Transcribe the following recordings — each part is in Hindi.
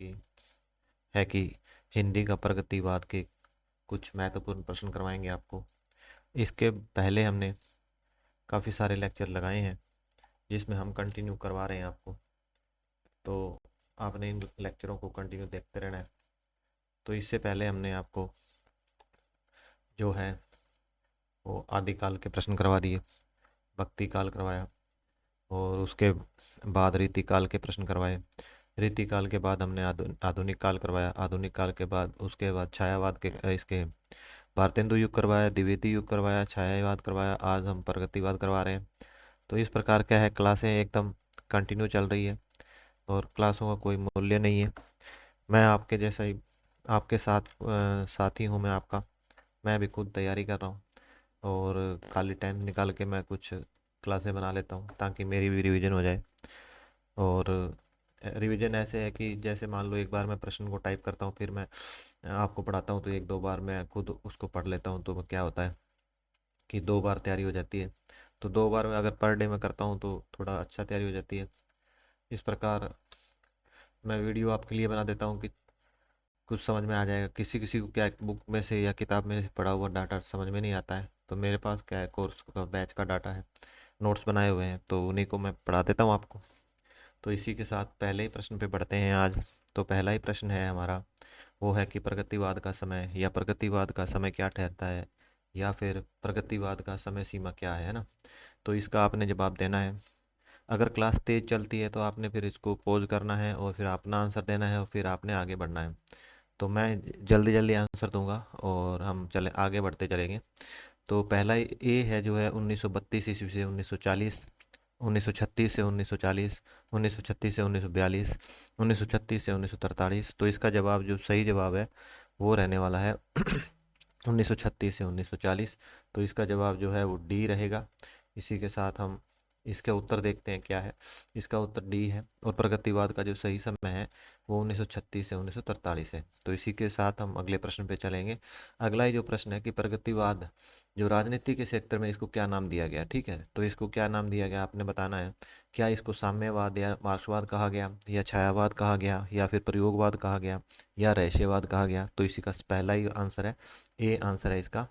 की है कि हिंदी का प्रगतिवाद के कुछ महत्वपूर्ण प्रश्न करवाएंगे आपको। इसके पहले हमने काफ़ी सारे लेक्चर लगाए हैं जिसमें हम कंटिन्यू करवा रहे हैं आपको, तो आपने इन लेक्चरों को कंटिन्यू देखते रहना है। तो इससे पहले हमने आपको जो है वो आदिकाल के प्रश्न करवा दिए, भक्ति काल करवाया, और उसके बाद रीतिकाल के प्रश्न करवाए। रीतिकाल के बाद हमने आधुनिक काल करवाया। आधुनिक काल के बाद उसके बाद छायावाद के इसके भारतेंदु युग करवाया, द्विवेदी युग करवाया, छायावाद करवाया। आज हम प्रगतिवाद करवा रहे हैं। तो इस प्रकार क्या है, क्लासें एकदम कंटिन्यू चल रही है और क्लासों का कोई मूल्य नहीं है। मैं आपके जैसा ही आपके साथी हूँ मैं आपका। मैं भी खुद तैयारी कर रहा हूँ और खाली टाइम निकाल के मैं कुछ क्लासें बना लेता हूँ ताकि मेरी भी रिवीजन हो जाए। और रिवीजन ऐसे है कि जैसे मान लो एक बार मैं प्रश्न को टाइप करता हूँ, फिर मैं आपको पढ़ाता हूँ, तो एक दो बार मैं खुद उसको पढ़ लेता हूँ, तो क्या होता है कि दो बार तैयारी हो जाती है। तो दो बार में अगर पर डे में करता हूँ तो थोड़ा अच्छा तैयारी हो जाती है। इस प्रकार मैं वीडियो आपके लिए बना देता हूँ कि कुछ समझ में आ जाएगा। किसी किसी को क्या है, बुक में से या किताब में से पढ़ा हुआ डाटा समझ में नहीं आता है, तो मेरे पास क्या है, कोर्स का बैच का डाटा है, नोट्स बनाए हुए हैं, तो उन्हीं को मैं पढ़ा देता हूँ आपको। तो इसी के साथ पहले ही प्रश्न पे बढ़ते हैं आज। तो पहला ही प्रश्न है हमारा, वो है कि प्रगतिवाद का समय या प्रगतिवाद का समय क्या ठहरता है, या फिर प्रगतिवाद का समय सीमा क्या है ना। तो इसका आपने जवाब देना है। अगर क्लास तेज चलती है तो आपने फिर इसको पॉज करना है और फिर अपना आंसर देना है और फिर आपने आगे बढ़ना है। तो मैं जल्दी जल्दी आंसर दूंगा और हम चले आगे बढ़ते चलेंगे। तो पहला ए है जो है 1932 ईस्वी से 1940, 1936 से 1940, 1936 से 1942, 1936 से 1943। तो इसका जवाब जो सही जवाब है वो रहने वाला है 1936 से 1940। तो इसका जवाब जो है वो डी रहेगा। इसी के साथ हम इसका उत्तर देखते हैं क्या है। इसका उत्तर डी है और प्रगतिवाद का जो सही समय है वो 1936 से 1943 है। तो इसी के साथ हम अगले प्रश्न पे चलेंगे। अगला ही जो प्रश्न है कि प्रगतिवाद जो राजनीति के क्षेत्र में इसको क्या नाम दिया गया। ठीक है, तो इसको क्या नाम दिया गया आपने बताना है। क्या इसको साम्यवाद या मार्क्सवाद कहा गया, या छायावाद कहा गया, या फिर प्रयोगवाद कहा गया, या रहस्यवाद कहा गया। तो इसी का पहला ही आंसर है ए, आंसर है इसका।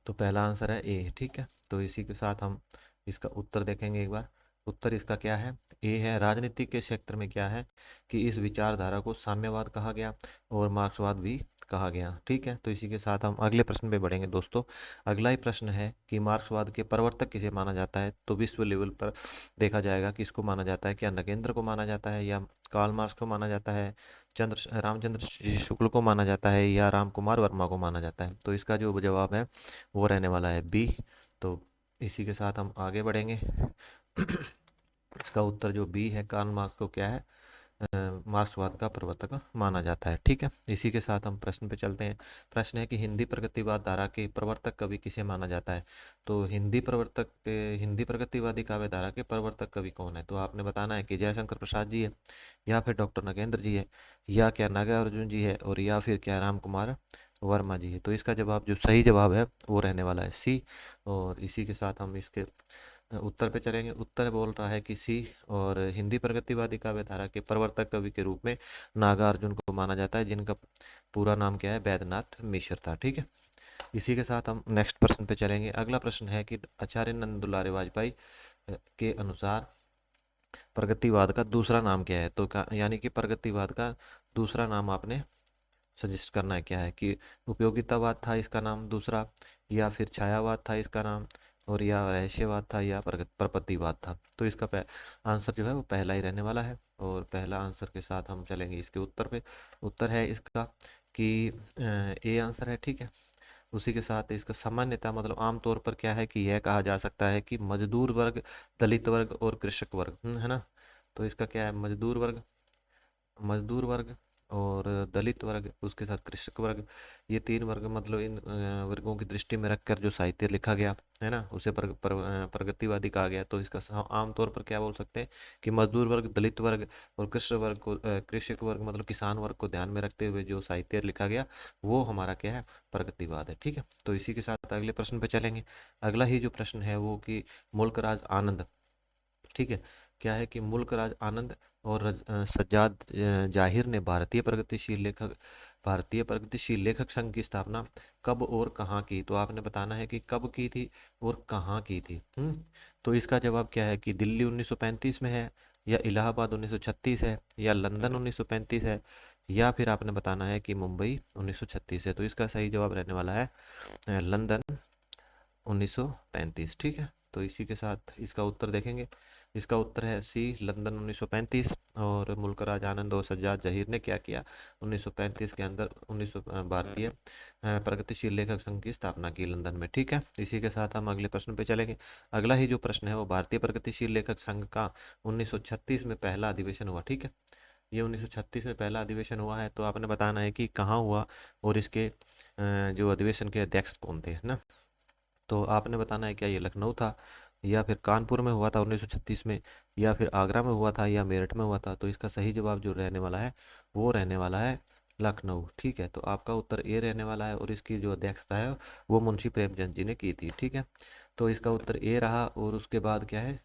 तो पहला आंसर है ए। ठीक है, तो इसी के साथ हम इसका उत्तर देखेंगे एक बार। उत्तर इसका क्या है, ए है। राजनीति के क्षेत्र में क्या है कि इस विचारधारा को साम्यवाद कहा गया और मार्क्सवाद भी कहा गया। ठीक है, तो इसी के साथ हम अगले प्रश्न पे बढ़ेंगे दोस्तों। अगला ही प्रश्न है कि मार्क्सवाद के प्रवर्तक किसे माना जाता है। तो विश्व लेवल पर देखा जाएगा कि इसको माना जाता है, क्या नगेंद्र को माना जाता है, या कार्ल मार्क्स को माना जाता है, रामचंद्र शुक्ल को माना जाता है, या राम कुमार वर्मा को माना जाता है। तो इसका जो जवाब है वो रहने वाला है बी। तो इसी के साथ हम आगे बढ़ेंगे। इसका उत्तर जो बी है, कार्ल मार्क्स को क्या है, मार्क्सवाद का प्रवर्तक माना जाता है। ठीक है, इसी के साथ हम प्रश्न पे चलते हैं। प्रश्न है कि हिंदी प्रगतिवाद धारा के प्रवर्तक कवि किसे माना जाता है। तो हिंदी प्रगतिवादी काव्य धारा के प्रवर्तक कवि कौन है। तो आपने बताना है कि जयशंकर प्रसाद जी है, या फिर डॉक्टर नगेंद्र जी है, या क्या नागार्जुन जी है, और या फिर क्या राम कुमार वर्मा जी है। तो इसका जवाब जो सही जवाब है वो रहने वाला है सी। और इसी के साथ हम इसके उत्तर पे चलेंगे। उत्तर बोल रहा है कि सी, और हिंदी प्रगतिवादी काव्य धारा के प्रवर्तक कवि के रूप में नागार्जुन को माना जाता है, जिनका पूरा नाम क्या है, वैद्यनाथ मिश्र था। ठीक है, इसी के साथ हम नेक्स्ट प्रश्न पे चलेंगे। अगला प्रश्न है कि आचार्य नंद दुलारे वाजपेयी के अनुसार प्रगतिवाद का दूसरा नाम क्या है। तो यानी कि प्रगतिवाद का दूसरा नाम आपने सजेस्ट करना है। क्या है कि उपयोगितावाद था इसका नाम दूसरा, या फिर छायावाद था इसका नाम, और या रहस्यवाद था, या प्रपत्तिवाद था। तो इसका आंसर जो है वो पहला ही रहने वाला है। और पहला आंसर के साथ हम चलेंगे इसके उत्तर पे। उत्तर है इसका कि ए आंसर है। ठीक है, उसी के साथ इसका सामान्यता मतलब आमतौर पर क्या है कि यह कहा जा सकता है कि मजदूर वर्ग, दलित वर्ग और कृषक वर्ग, है ना। तो इसका क्या है, मजदूर वर्ग और दलित वर्ग, उसके साथ कृषक वर्ग, ये तीन वर्ग मतलब इन वर्गों की दृष्टि में रखकर जो साहित्य लिखा गया है ना, उसे प्रगतिवादी कहा गया। तो इसका आमतौर पर क्या बोल सकते हैं कि मजदूर वर्ग, दलित वर्ग और कृषक वर्ग मतलब किसान वर्ग को ध्यान में रखते हुए जो साहित्य लिखा गया वो हमारा क्या है, प्रगतिवाद है। ठीक है, तो इसी के साथ अगले प्रश्न पे चलेंगे। अगला ही जो प्रश्न है वो कि मुल्क राज आनंद, ठीक है, क्या है कि मुल्क राज आनंद और सज्जाद जाहिर ने भारतीय प्रगतिशील लेखक संघ की स्थापना कब और कहाँ की? तो आपने बताना है कि कब की थी और कहाँ की थी। तो इसका जवाब क्या है कि दिल्ली 1935 में है, या इलाहाबाद 1936 है, या लंदन 1935 है, या फिर आपने बताना है कि मुंबई 1936 है। तो इसका सही जवाब रहने वाला है लंदन 1935। ठीक है, तो इसी के साथ इसका उत्तर देखेंगे। इसका उत्तर है सी, लंदन 1935। और मुल्कराज आनंद और सज्जाद जहीर ने क्या किया? 1935 के अंदर भारतीय प्रगतिशील लेखक संघ की स्थापना की लंदन में। ठीक है, इसी के साथ हम अगले प्रश्न पे चलेंगे। अगला ही जो प्रश्न है वो भारतीय प्रगतिशील लेखक संघ का 1936 में पहला अधिवेशन हुआ। ठीक है, ये 1936 में पहला अधिवेशन हुआ है। तो आपने बताना है कि कहाँ हुआ और इसके जो अधिवेशन के अध्यक्ष कौन थे, है ना। तो आपने बताना है क्या ये लखनऊ था, या फिर कानपुर में हुआ था 1936 में, या फिर आगरा में हुआ था, या मेरठ में हुआ था। तो इसका सही जवाब जो रहने वाला है वो रहने वाला है लखनऊ। ठीक है, तो आपका उत्तर ए रहने वाला है, और इसकी जो अध्यक्षता है वो मुंशी प्रेमचंद जी ने की थी। ठीक है, तो इसका उत्तर ए रहा। और उसके बाद क्या है,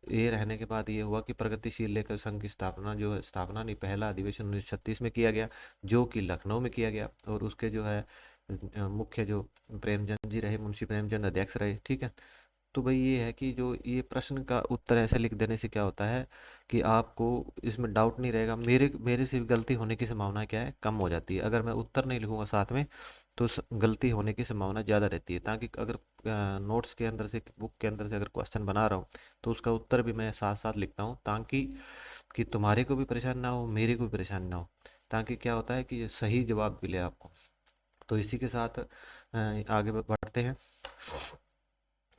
ए रहने के बाद ये हुआ कि प्रगतिशील लेखक संघ की स्थापना जो है, स्थापना नहीं, पहला अधिवेशन 1936 में किया गया, जो कि लखनऊ में किया गया। और उसके जो है मुख्य जो प्रेमचंद जी रहे, मुंशी प्रेमचंद अध्यक्ष रहे। ठीक है, तो भाई ये है कि जो ये प्रश्न का उत्तर ऐसे लिख देने से क्या होता है कि आपको इसमें डाउट नहीं रहेगा। मेरे मेरे से गलती होने की संभावना क्या है, कम हो जाती है। अगर मैं उत्तर नहीं लिखूंगा साथ में तो गलती होने की संभावना ज़्यादा रहती है। ताकि अगर नोट्स के अंदर से, बुक के अंदर से अगर क्वेश्चन बना रहा हूँ तो उसका उत्तर भी मैं साथ साथ लिखता हूँ, ताकि कि तुम्हारे को भी परेशान ना हो, मेरे को भी परेशान ना हो। ताकि क्या होता है कि ये सही जवाब मिले आपको। तो इसी के साथ आगे बढ़ते हैं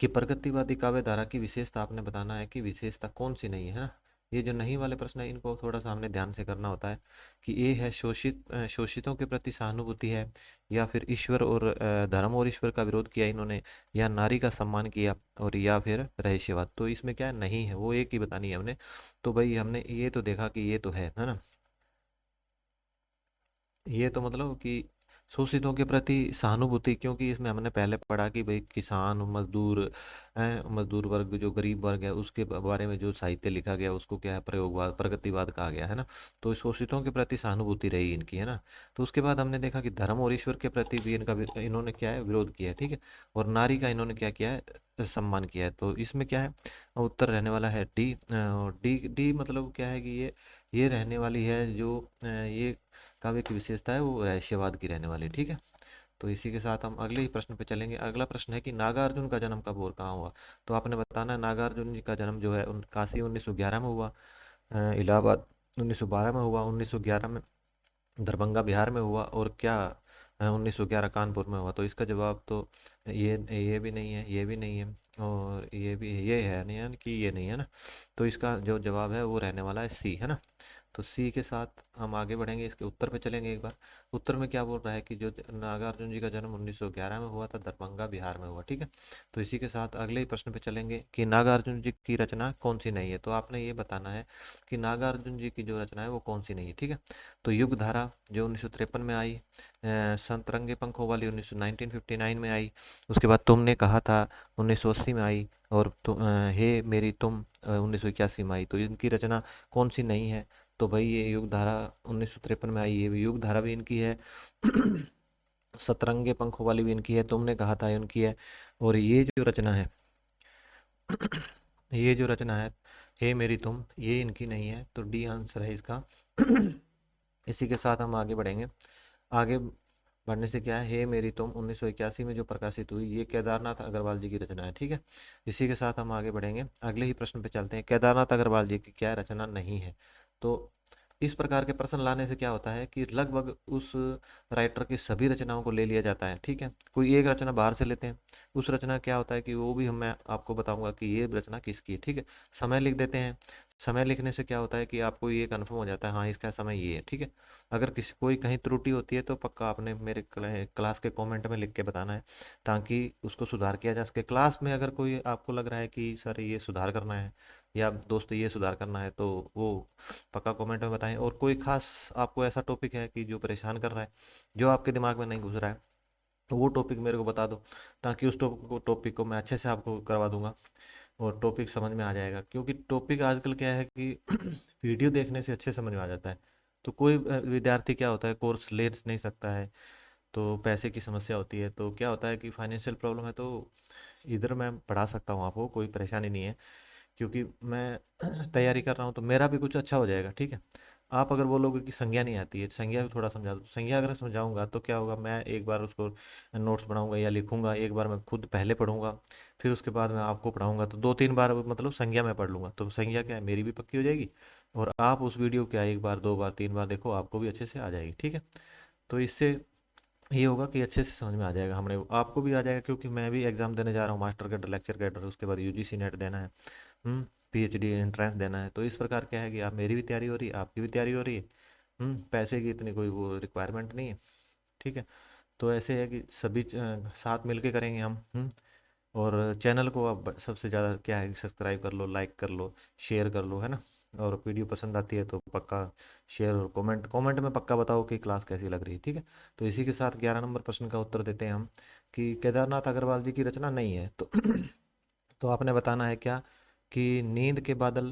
कि प्रगतिवादी काव्य धारा की विशेषता आपने बताना है कि विशेषता कौन सी नहीं है ना। ये जो नहीं वाले प्रश्न है इनको थोड़ा सा हमने ध्यान से करना होता है। कि ये है शोषितों के प्रति सहानुभूति है, या फिर ईश्वर और धर्म और ईश्वर का विरोध किया इन्होंने, या नारी का सम्मान किया, और या फिर रहस्यवाद। तो इसमें क्या नहीं है, वो एक ही बतानी है हमने। तो भाई हमने ये तो देखा कि ये तो है ना। ये तो मतलब कि शोषितों के प्रति सहानुभूति, क्योंकि इसमें हमने पहले पढ़ा कि भाई किसान मजदूर मजदूर वर्ग जो गरीब वर्ग है उसके बारे में जो साहित्य लिखा गया उसको क्या है, प्रयोगवाद प्रगतिवाद कहा गया है ना। तो शोषितों के प्रति सहानुभूति रही इनकी, है ना। तो उसके बाद हमने देखा कि धर्म और ईश्वर के प्रति भी इनका इन्होंने क्या है, विरोध किया है। ठीक है, और नारी का इन्होंने क्या किया है, सम्मान किया है। तो इसमें क्या है, उत्तर रहने वाला है डी। डी डी मतलब क्या है कि ये रहने वाली है जो ये काव्य की विशेषता है वो रहस्यवाद की रहने वाली। ठीक है, तो इसी के साथ हम अगले ही प्रश्न पे चलेंगे। अगला प्रश्न है कि नागार्जुन का जन्म कब और कहाँ हुआ? तो आपने बताना है नागार्जुन जी का जन्म जो है काशी 1911 में हुआ, इलाहाबाद 1912 में हुआ, 1911 में दरभंगा बिहार में हुआ, और क्या 1911 कानपुर में हुआ। तो इसका जवाब तो ये भी नहीं है, ये भी नहीं है, और ये भी ये है नहीं, यानी कि ये नहीं है ना। तो इसका जो जवाब है वो रहने वाला है सी, है ना। तो सी के साथ हम आगे बढ़ेंगे, इसके उत्तर पे चलेंगे एक बार। उत्तर में क्या बोल रहा है कि जो नागार्जुन जी का जन्म 1911 में हुआ था, दरभंगा बिहार में हुआ। ठीक है, तो इसी के साथ अगले ही प्रश्न पे चलेंगे कि नागार्जुन जी की रचना कौन सी नहीं है। तो आपने ये बताना है कि नागार्जुन जी की जो रचना है वो कौन सी नहीं है। ठीक है, तो युग धारा जो 1953 में आई, संतरंगे पंखों वाली 1959 में आई, उसके बाद तुमने कहा था 1980 में आई, और हे मेरी तुम 1981 में आई। तो इनकी रचना कौन सी नहीं है? तो भाई ये युग धारा 1953 में आई, ये भी युग धारा भी इनकी है। सतरंगे पंखों वाली भी इनकी है, तुमने कहा था इनकी है। और ये जो रचना है ये जो रचना है हे मेरी तुम, ये इनकी नहीं है। तो डी आंसर है इसका। इसी के साथ हम आगे बढ़ेंगे। आगे बढ़ने से क्या है, हे मेरी तुम 1981 में जो प्रकाशित हुई, ये केदारनाथ अग्रवाल जी की रचना है। ठीक है, इसी के साथ हम आगे बढ़ेंगे, अगले ही प्रश्न पे चलते हैं। केदारनाथ अग्रवाल जी की क्या रचना नहीं है? तो इस प्रकार के प्रश्न लाने से क्या होता है कि लगभग उस राइटर की सभी रचनाओं को ले लिया जाता है। ठीक है, कोई एक रचना बाहर से लेते हैं, उस रचना क्या होता है कि वो भी मैं आपको बताऊंगा कि ये रचना किसकी है। ठीक है, समय लिख देते हैं। समय लिखने से क्या होता है कि आपको ये कन्फर्म हो जाता है, हाँ इसका समय ये है। ठीक है, अगर किसी कोई कहीं त्रुटि होती है तो पक्का आपने मेरे क्लास के कमेंट में लिख के बताना है, ताकि उसको सुधार किया जा सके। क्लास में अगर कोई आपको लग रहा है कि सर ये सुधार करना है, या दोस्त ये सुधार करना है, तो वो पक्का कमेंट में बताएं। और कोई खास आपको ऐसा टॉपिक है कि जो परेशान कर रहा है, जो आपके दिमाग में नहीं घुस रहा है, तो वो टॉपिक मेरे को बता दो, ताकि उस टॉपिक को मैं अच्छे से आपको करवा दूंगा। और टॉपिक समझ में आ जाएगा, क्योंकि टॉपिक आजकल क्या है कि वीडियो देखने से अच्छे समझ में आ जाता है। तो कोई विद्यार्थी क्या होता है, कोर्स ले नहीं सकता है, तो पैसे की समस्या होती है, तो क्या होता है कि फाइनेंशियल प्रॉब्लम है, तो इधर मैं पढ़ा सकता हूँ आपको, कोई परेशानी नहीं है, क्योंकि मैं तैयारी कर रहा हूँ तो मेरा भी कुछ अच्छा हो जाएगा, ठीक है। आप अगर बोलोगे कि संज्ञा नहीं आती है, संज्ञा भी थोड़ा समझा दो, संज्ञा अगर समझाऊंगा तो क्या होगा, मैं एक बार उसको नोट्स बनाऊंगा या लिखूंगा, एक बार मैं खुद पहले पढ़ूंगा, फिर उसके बाद मैं आपको पढ़ाऊंगा, तो 2-3 बार मतलब संज्ञा मैं पढ़ लूंगा, तो संज्ञा क्या है, मेरी भी पक्की हो जाएगी, और आप उस वीडियो क्या एक बार, 2 बार, 3 बार देखो, आपको भी अच्छे से आ जाएगी, ठीक है। तो इससे ये होगा कि अच्छे से समझ में आ जाएगा, हमने आपको भी आ जाएगा, क्योंकि मैं भी एग्जाम देने जा रहा हूँ, मास्टर कैडर, लेक्चर कैडर, उसके बाद यूजीसी नेट देना है, पीएचडी एंट्रेंस देना है, तो इस प्रकार क्या है कि आप, मेरी भी तैयारी हो रही है, आपकी भी तैयारी हो रही है, पैसे की इतनी कोई वो रिक्वायरमेंट नहीं है, ठीक है। तो ऐसे है कि सभी साथ मिलके करेंगे हम, और चैनल को आप सबसे ज़्यादा क्या है कि सब्सक्राइब कर लो, लाइक कर लो, शेयर कर लो, है ना। और वीडियो पसंद आती है तो पक्का शेयर, और कमेंट कमेंट में पक्का बताओ कि क्लास कैसी लग रही है, ठीक है। तो इसी के साथ 11 नंबर प्रश्न का उत्तर देते हैं हम, कि केदारनाथ अग्रवाल जी की रचना नहीं है, तो तो आपने बताना है क्या, कि नींद के बादल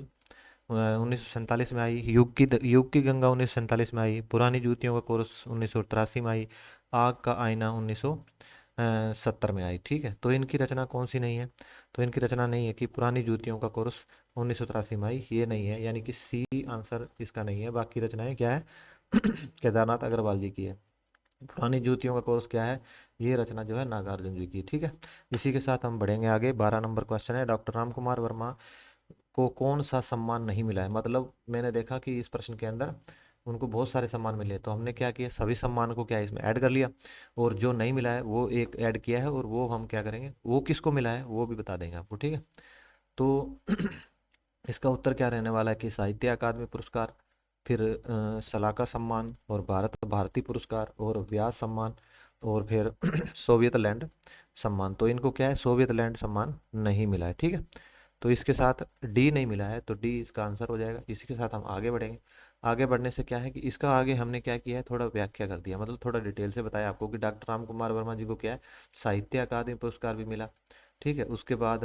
1947 में आई, युग की गंगा 1947 में आई, पुरानी जूतियों का कोरस 1983 में आई, आग का आईना 1970 में आई, ठीक है। तो इनकी रचना कौन सी नहीं है, तो इनकी रचना नहीं है कि पुरानी जूतियों का कोरस 1983 में आई, ये नहीं है, यानी कि सी आंसर इसका नहीं है। बाकी रचनाएं क्या है, केदारनाथ अग्रवाल जी की है। पुरानी जूतियों का कोर्स क्या है, ये रचना जो है नागार्जुन जी की है, ठीक है। इसी के साथ हम बढ़ेंगे आगे। 12 नंबर क्वेश्चन है, डॉक्टर राम कुमार वर्मा को कौन सा सम्मान नहीं मिला है, मतलब मैंने देखा कि इस प्रश्न के अंदर उनको बहुत सारे सम्मान मिले, तो हमने क्या किया, सभी सम्मान को क्या है, इसमें ऐड कर लिया, और जो नहीं मिला है वो एक ऐड किया है, और वो हम क्या करेंगे, वो किसको मिला है वो भी बता देंगे आपको, ठीक है। तो इसका उत्तर क्या रहने वाला है, कि साहित्य अकादमी पुरस्कार, फिर सलाका सम्मान, और भारत भारती पुरस्कार, और व्यास सम्मान, और फिर सोवियत लैंड सम्मान। तो इनको क्या है, सोवियत लैंड सम्मान नहीं मिला है, ठीक है। तो इसके साथ डी नहीं मिला है, तो डी इसका आंसर हो जाएगा। इसी के साथ हम आगे बढ़ेंगे। आगे बढ़ने से क्या है कि इसका आगे हमने क्या किया है, थोड़ा व्याख्या कर दिया, मतलब थोड़ा डिटेल से बताया आपको कि डॉक्टर राम कुमार वर्मा जी को क्या है, साहित्य अकादमी पुरस्कार भी मिला, ठीक है। उसके बाद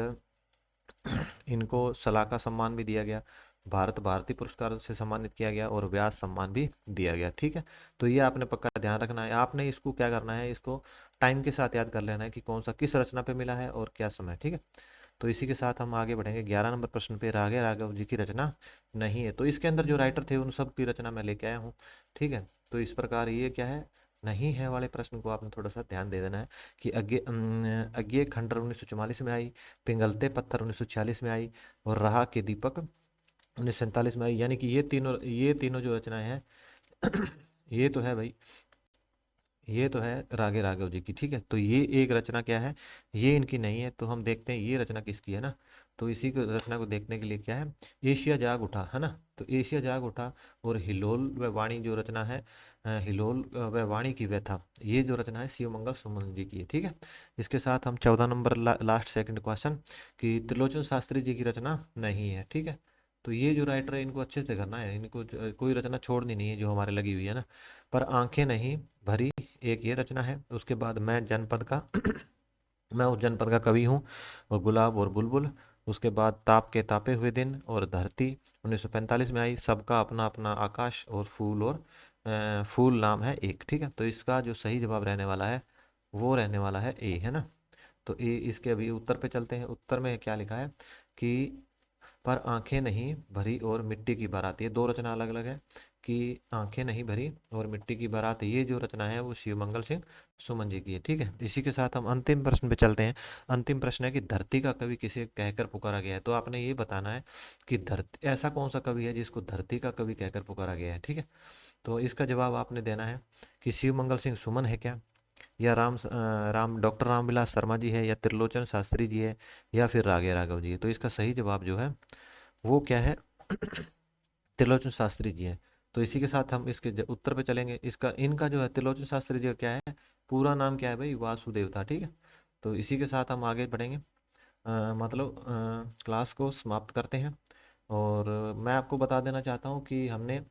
इनको सलाका सम्मान भी दिया गया, भारत भारती पुरस्कार से सम्मानित किया गया, और व्यास सम्मान भी दिया गया, ठीक है। तो ये आपने पक्का ध्यान रखना है, आपने इसको क्या करना है, इसको टाइम के साथ याद कर लेना है कि कौन सा किस रचना पे मिला है और क्या समय, ठीक है। तो इसी के साथ हम आगे बढ़ेंगे। 11 नंबर प्रश्न पे, रागे राघव जी की रचना नहीं है, तो इसके अंदर जो राइटर थे उन सब की रचना मैं लेके आया हूँ, ठीक है। तो इस प्रकार ये क्या है, नहीं है वाले प्रश्न को आपने थोड़ा सा ध्यान दे देना है, कि अज्ञे खंडर 1944 में आई, पिंगलते पत्थर 1946 में आई, और राह के दीपक 1947 में आई, यानी कि ये तीनों जो रचनाएं हैं ये तो है भाई, ये तो है रागे राघव जी की, ठीक है। तो ये एक रचना क्या है, ये इनकी नहीं है, तो हम देखते हैं ये रचना किसकी है ना। तो इसी को रचना को देखने के लिए क्या है, एशिया जाग उठा, है ना। तो एशिया जाग उठा, और हिलोल व वाणी जो रचना है, हिलोल व वाणी की व्यथा, ये जो रचना है शिवमंगल सुमन जी की है, ठीक है। इसके साथ हम 14 नंबर लास्ट सेकंड क्वेश्चन, कि त्रिलोचन शास्त्री जी की रचना नहीं है, ठीक है। तो ये जो राइटर है इनको अच्छे से करना है, इनको कोई रचना छोड़नी नहीं है जो हमारे लगी हुई है ना। पर आंखें नहीं भरी, एक ये रचना है। उसके बाद मैं जनपद का मैं उस जनपद का कवि हूँ, और गुलाब और बुलबुल। उसके बाद ताप के तापे हुए दिन, और धरती 1945 में आई, सबका अपना अपना आकाश, और फूल, और फूल नाम है एक, ठीक है। तो इसका जो सही जवाब रहने वाला है वो रहने वाला है ए, है ना। तो ए, इसके अभी उत्तर पे चलते हैं। उत्तर में क्या लिखा है, कि पर आंखें नहीं भरी और मिट्टी की बारात, ये दो रचना अलग अलग है, कि आंखें नहीं भरी और मिट्टी की बारात, ये जो रचना है वो शिवमंगल सिंह सुमन जी की है, ठीक है। इसी के साथ हम अंतिम प्रश्न पे चलते हैं। अंतिम प्रश्न है कि धरती का कवि किसे कहकर पुकारा गया है, तो आपने ये बताना है कि धरती, ऐसा कौन सा कवि है जिसको धरती का कवि कहकर पुकारा गया है, ठीक है। तो इसका जवाब आपने देना है, कि शिवमंगल सिंह सुमन है क्या, या डॉक्टर रामविलास शर्मा जी है, या त्रिलोचन शास्त्री जी है, या फिर रागे राघव जी है। तो इसका सही जवाब जो है वो क्या है, त्रिलोचन शास्त्री जी है। तो इसी के साथ हम इसके उत्तर पे चलेंगे। इसका इनका जो है त्रिलोचन शास्त्री जी का क्या है, पूरा नाम क्या है भाई, वासुदेव था, ठीक है। तो इसी के साथ हम आगे बढ़ेंगे, मतलब क्लास को समाप्त करते हैं। और मैं आपको बता देना चाहता हूँ कि हमने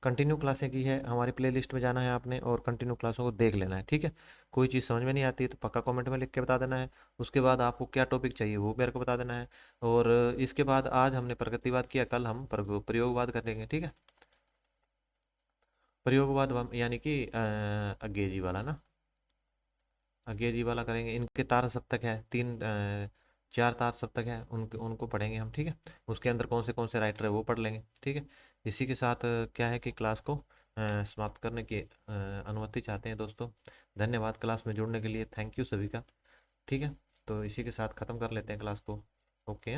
कंटिन्यू क्लासें की है, हमारी प्लेलिस्ट में जाना है आपने और कंटिन्यू क्लासों को देख लेना है, ठीक है। कोई चीज़ समझ में नहीं आती है तो पक्का कमेंट में लिख के बता देना है। उसके बाद आपको क्या टॉपिक चाहिए वो मेरे को बता देना है। और इसके बाद आज हमने प्रगतिवाद किया, कल हम प्रयोगवाद करेंगे, ठीक है। प्रयोगवाद यानी कि अंग्रेजी वाला ना, अंग्रेजी वाला करेंगे। इनके तार सप्तक है, चार तार सप्तक है, उनको उनको पढ़ेंगे हम, ठीक है। उसके अंदर कौन से राइटर है वो पढ़ लेंगे, ठीक है। इसी के साथ क्या है कि क्लास को समाप्त करने की अनुमति चाहते हैं दोस्तों। धन्यवाद क्लास में जुड़ने के लिए, थैंक यू सभी का, ठीक है। तो इसी के साथ ख़त्म कर लेते हैं क्लास को। ओके।